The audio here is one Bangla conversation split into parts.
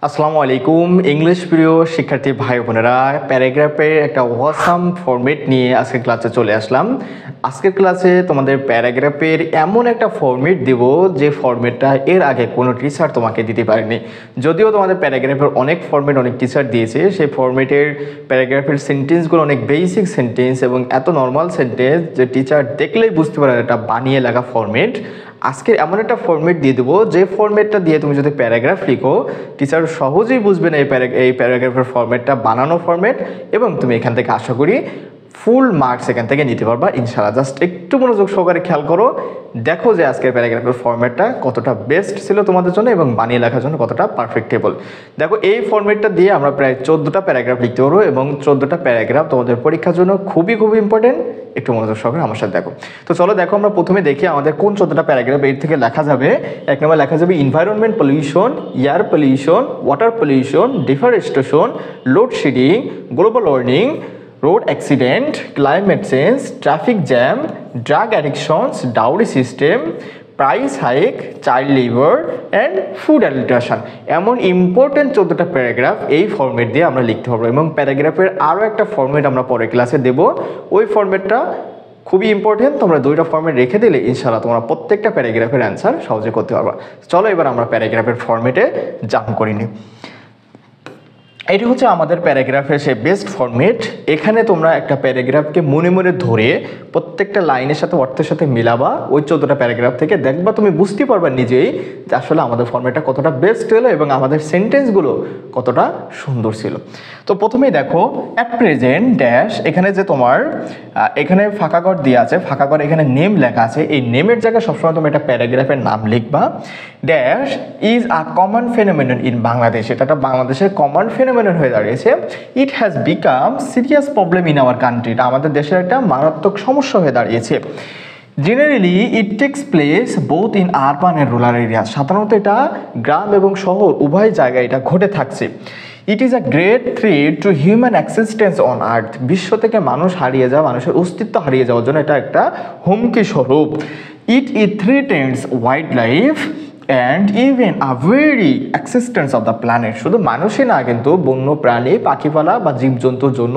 আসসালামু আলাইকুম ইংলিশ প্রিয় শিক্ষার্থী ভাই বোনেরা, প্যারাগ্রাফের একটা ওয়াসাম ফরম্যাট নিয়ে আজকের ক্লাসে চলে আসলাম। আজকের ক্লাসে তোমাদের প্যারাগ্রাফের এমন একটা ফরম্যাট দেব যে ফরম্যাটটা এর আগে কোনো টিচার তোমাকে দিতে পারেনি। যদিও তোমাদের প্যারাগ্রাফের অনেক ফরম্যাট অনেক টিচার দিয়েছে, সেই ফরম্যাটের প্যারাগ্রাফের সেন্টেন্সগুলো অনেক বেসিক সেন্টেন্স এবং এত নর্মাল সেন্টেন্স যে টিচার দেখলেই বুঝতে পারে এটা বানিয়ে লেখা ফরম্যাট। আজকে এমন একটা ফরম্যাট দিয়ে দেবো যে ফরম্যাটটা দিয়ে তুমি যদি প্যারাগ্রাফ লিখো টিচার সহজেই বুঝবে না এই প্যারাগ্রাফের ফরম্যাটটা বানানো ফরম্যাট, এবং তুমি এখান থেকে আশা করি ফুল মার্কস এখান থেকে নিতে পারবা ইনশাআল্লাহ। জাস্ট একটু মনোযোগ সহকারে খেয়াল করো, দেখো যে আজকের প্যারাগ্রাফের ফরম্যাটটা কতটা বেস্ট ছিল তোমাদের জন্য এবং বানিয়ে লেখার জন্য কতটা পারফেক্টেবল। দেখো এই ফরম্যাটটা দিয়ে আমরা প্রায় 14টা প্যারাগ্রাফ লিখতে পারবো এবং 14টা প্যারাগ্রাফ তোমাদের পরীক্ষার জন্য খুবই ইম্পর্টেন্ট। একটু মনোযোগ সহকারে আমার সাথে দেখো। তো চলো দেখো আমরা প্রথমে দেখি আমাদের কোন 14টা প্যারাগ্রাফ এর থেকে লেখা যাবে। এক নম্বর লেখা যাবে environment pollution, air pollution, water pollution, deforestation, load shedding, global warming, road accident, climate change, traffic jam, drug addictions, dowry system, price hike, child labour and food adulteration. এমন ইম্পর্টেন্ট 14টা প্যারাগ্রাফ এই ফরম্যাট দিয়ে আমরা লিখতে পারবো এবং প্যারাগ্রাফের আরও একটা ফরম্যাট আমরা পরের ক্লাসে দেবো। ওই ফরম্যাটটা খুবই ইম্পর্টেন্ট, তোমরা দুইটা ফরম্যাট রেখে দিলে ইনশাআল্লাহ তোমরা প্রত্যেকটা প্যারাগ্রাফের অ্যান্সার সহজে করতে পারবা। চলো এবার আমরা প্যারাগ্রাফের ফরম্যাটে জাম্প করি নি। এটি হচ্ছে আমাদের প্যারাগ্রাফের সে বেস্ট ফরম্যাট। এখানে তোমরা একটা প্যারাগ্রাফকে মনে মনে ধরে প্রত্যেকটা লাইনের সাথে অর্থের সাথে মিলাবা ওই 14টা প্যারাগ্রাফ থেকে, দেখবা তুমি বুঝতে পারবা নিজেই যে আসলে আমাদের ফরম্যাটটা কতটা বেস্ট হলো এবং আমাদের সেন্টেন্সগুলো কতটা সুন্দর ছিল। তো প্রথমেই দেখো অ্যাট প্রেজেন্ট ড্যাশ, এখানে যে তোমার এখানে ফাঁকা ঘর দিয়ে আছে, ফাঁকা ঘর এখানে নেম লেখা আছে, এই নেমের জায়গায় সবসময় তুমি একটা প্যারাগ্রাফের নাম লিখবা। Dash is a common phenomenon in Bangladesh, এটা একটা বাংলাদেশের কমন ফেনোমেনন হয়ে দাঁড়িয়েছে। It has become serious problem in our country, এটা আমাদের দেশের একটা মারাত্মক সমস্যা হয়ে দাঁড়িয়েছে। Generally it takes place both in urban and rural area, সাধারণত এটা গ্রাম এবং শহর উভয় জায়গায় এটা ঘটে থাকছে। It is a great threat to human existence on earth, বিশ্ব থেকে মানুষ হারিয়ে যাওয়া, মানুষের অস্তিত্ব হারিয়ে যাওয়ার জন্য এটা একটা হুমকি স্বরূপ। It threatens wildlife and even a very existence of the planet, শুধু মানুষই না কিন্তু বন্য প্রাণী, পাখিপালা বা জীবজন্তুর জন্য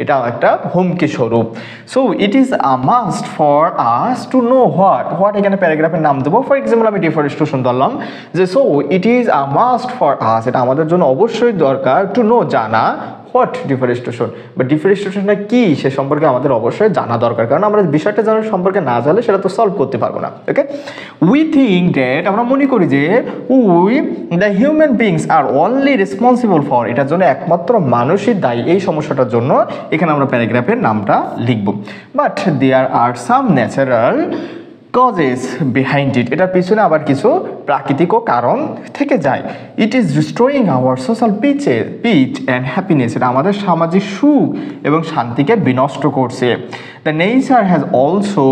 এটা একটা হুমকি স্বরূপ। So it is a must for us to know what এখানে প্যারাগ্রাফের নাম দেবো। ফর এক্সাম্পল আমি ডিফরেস্টেশন ধরলাম যে so it is a must for us, এটা আমাদের জন্য অবশ্যই দরকার টু নো জানা হোয়াট ডিফরেস্টেশন, বা ডিফরেস্টেশনটা কী সে সম্পর্কে আমাদের অবশ্যই জানা দরকার, কারণ আমরা বিষয়টা জানার সম্পর্কে না জানলে সেটা তো সলভ করতে পারবো না। ওকে, উই থিঙ্ক দ্যাট, আমরা মনে করি যে we the human beings are only responsible for, এটার জন্য একমাত্র মানুষই দায়ী এই সমস্যাটার জন্য। এখানে আমরা প্যারাগ্রাফের নামটা লিখব। But there are some natural causes behind it, এটার পিছনে আবার কিছু প্রাকৃতিক কারণ থেকে যায়। It is destroying our social peace and happiness, এটা আমাদের সামাজিক সুখ এবং শান্তিকে বিনষ্ট করছে। The nature has also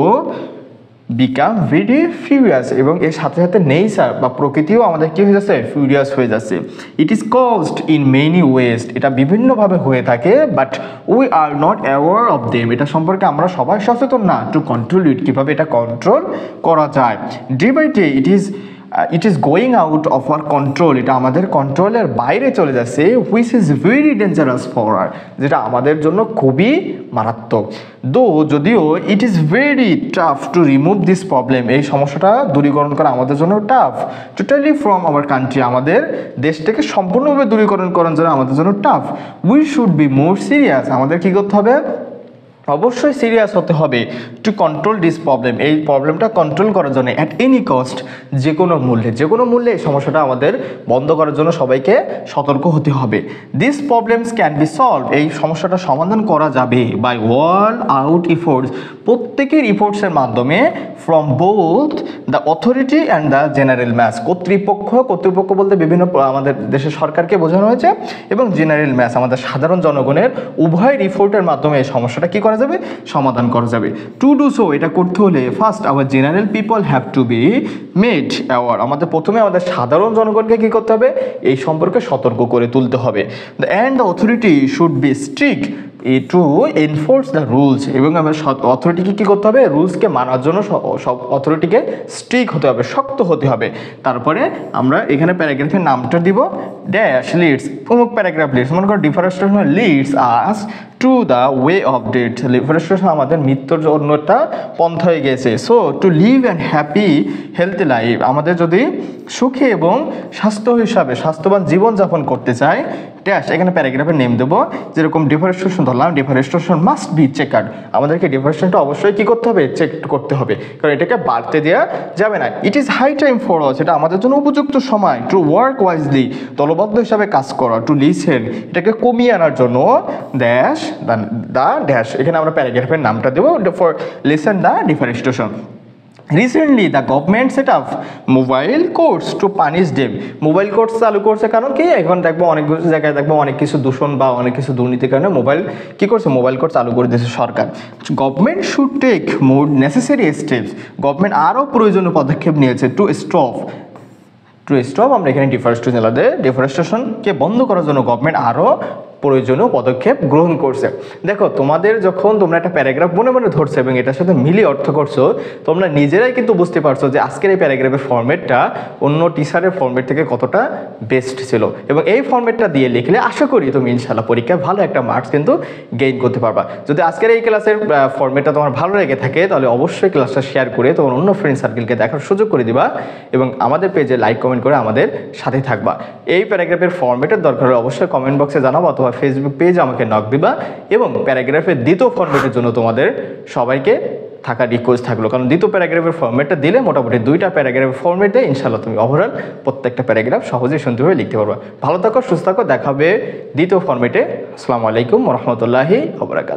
become very furious, এবং এর সাথে সাথে নেচার বা প্রকৃতিও আমাদের কী হয়ে যাচ্ছে, ফিউরিয়াস হয়ে যাচ্ছে। It is caused in many ways, এটা বিভিন্নভাবে হয়ে থাকে। But we are not aware of them, এটা সম্পর্কে আমরা সবাই সচেতন না। টু কন্ট্রোল ইট, কীভাবে এটা কন্ট্রোল করা যায়। Day by day it is going out of our control, এটা আমাদের কন্ট্রোলের বাইরে চলে যাচ্ছে। Which is very dangerous for our, যেটা আমাদের জন্য খুবই মারাত্মক। যদিও it is very tough to remove this problem, এই সমস্যাটা দূরীকরণ করা আমাদের জন্য tough. Totally from our country, আমাদের দেশ থেকে সম্পূর্ণভাবে দূরীকরণ করার জন্য আমাদের জন্য tough. We should be more serious, আমাদের কী করতে হবে, অবশ্যই সিরিয়াস হতে হবে। টু কন্ট্রোল দিস প্রবলেম, এই প্রবলেমটা কন্ট্রোল করার জন্য অ্যাট এনি কস্ট, যে কোনো মূল্যে এই সমস্যাটা আমাদের বন্ধ করার জন্য সবাইকে সতর্ক হতে হবে। This problems can be solve, এই সমস্যাটা সমাধান করা যাবে বাই অল আউট ইফোর্টস, প্রত্যেকের ইফোর্টসের মাধ্যমে। From both the authority and the general mass, কর্তৃপক্ষ বলতে বিভিন্ন আমাদের দেশের সরকারকে বোঝানো হয়েছে, এবং জেনারেল ম্যাস আমাদের সাধারণ জনগণের উভয় রিপোর্টের মাধ্যমে এই সমস্যাটা কী করা যাবে, সমাধান করা যাবে। টু ডু সো, এটা করতে হলে first our general people have to be made aware, আমাদের প্রথমে আমাদের সাধারণ জনগণকে কী করতে হবে, এই সম্পর্কে সতর্ক করে তুলতে হবে। The and the authority should be strict to enforce the rules, এবং আমার অথরিটিকে কী করতে হবে, রুলসকে মানার জন্য সব অথরিটিকে স্ট্রিক হতে হবে, শক্ত হতে হবে। তারপরে আমরা এখানে প্যারাগ্রাফের নামটা দিব ড্যাশ লিডস, অমুক প্যারাগ্রাফ লিডস, মনে করো deforestation leads us to the way of death, deforestation আমাদের মৃত্যুর জন্য একটা পন্থা হয়ে গেছে। So to live and happy healthy life, আমাদের যদি সুখী এবং স্বাস্থ্যবান জীবনযাপন করতে চাই ড্যাশ, এখানে প্যারাগ্রাফের নেম দেবো, যেরকম ডিফরেস্টেশন ধরলাম, ডিফরেস্টেশন মাস্ট বি চেকার, আমাদেরকে ডিফরেস্টেশনটা অবশ্যই কী করতে হবে, চেক করতে হবে, কারণ এটাকে বাড়তে দেওয়া যাবে না। It is high time for us, এটা আমাদের জন্য উপযুক্ত সময় টু ওয়ার্ক ওয়াইজলি, দলবদ্ধ হিসাবে কাজ করা, টু লিসেন, এটাকে কমিয়ে আনার জন্য ড্যাশ দ্য ড্যাশ, এখানে আমরা প্যারাগ্রাফের নামটা দেবো for listen the deforestation. Recently the government set up mobile courts to punish them, mobile courts চালু করছে, কারণ কি এখন দেখবো অনেক কিছু জায়গায় দেখবো অনেক কিছু দূষণ বা অনেক কিছু দুর্নীতির কারণে মোবাইল কী করছে, মোবাইল কোর্ট চালু করে দিয়েছে সরকার। Government should take more necessary steps, government আরও প্রয়োজনীয় পদক্ষেপ নিয়েছে টু স্টপ আমরা এখানে ডিফরেস্টেশনকে বন্ধ করার জন্য গভর্নমেন্ট আরও প্রয়োজনীয় পদক্ষেপ গ্রহণ করছে। দেখো তোমাদের যখন তোমরা একটা প্যারাগ্রাফ মনে মনে ধরছো এবং এটার সাথে মিলিয়ে অর্থ করছো, তোমরা নিজেরাই কিন্তু বুঝতে পারছো যে আজকের এই প্যারাগ্রাফের ফর্মেটটা অন্য টিচারের ফর্মেট থেকে কতটা বেস্ট ছিল, এবং এই ফর্মেটটা দিয়ে লিখলে আশা করি তুমি ইনশাল্লাহ পরীক্ষায় ভালো একটা মার্কস কিন্তু গেইন করতে পারবা। যদি আজকের এই ক্লাসের ফর্মেটটা তোমার ভালো লেগে থাকে তাহলে অবশ্যই ক্লাসটা শেয়ার করে তোমার অন্য ফ্রেন্ড সার্কেলকে দেখার সুযোগ করে দিবা, এবং আমাদের পেজে লাইক কমেন্ট করে আমাদের সাথে থাকবা। এই প্যারাগ্রাফের ফর্মেটের দরকার হলে অবশ্যই কমেন্ট বক্সে জানাবো অথবা ফেসবুক পেজে আমাকে নক দিবা, এবং প্যারাগ্রাফের দ্বিতীয় ফর্মেটের জন্য তোমাদের সবাইকে থাকা রিকোয়েস্ট থাকলো, কারণ দ্বিতীয় প্যারাগ্রাফের ফর্মেটটা দিলে মোটামুটি 2টা প্যারাগ্রাফের ফর্মেট দিয়ে ইনশাল্লাহ তুমি ওভারঅল প্রত্যেকটা প্যারাগ্রাফ সহজেই সুন্দরভাবে লিখতে পারবা। ভালো থাকো, সুস্থ থাকো, দেখাবে দ্বিতীয় ফর্মেটে। আসসালামু আলাইকুম ওয়া রাহমাতুল্লাহি ওয়া বারাকাতুহু।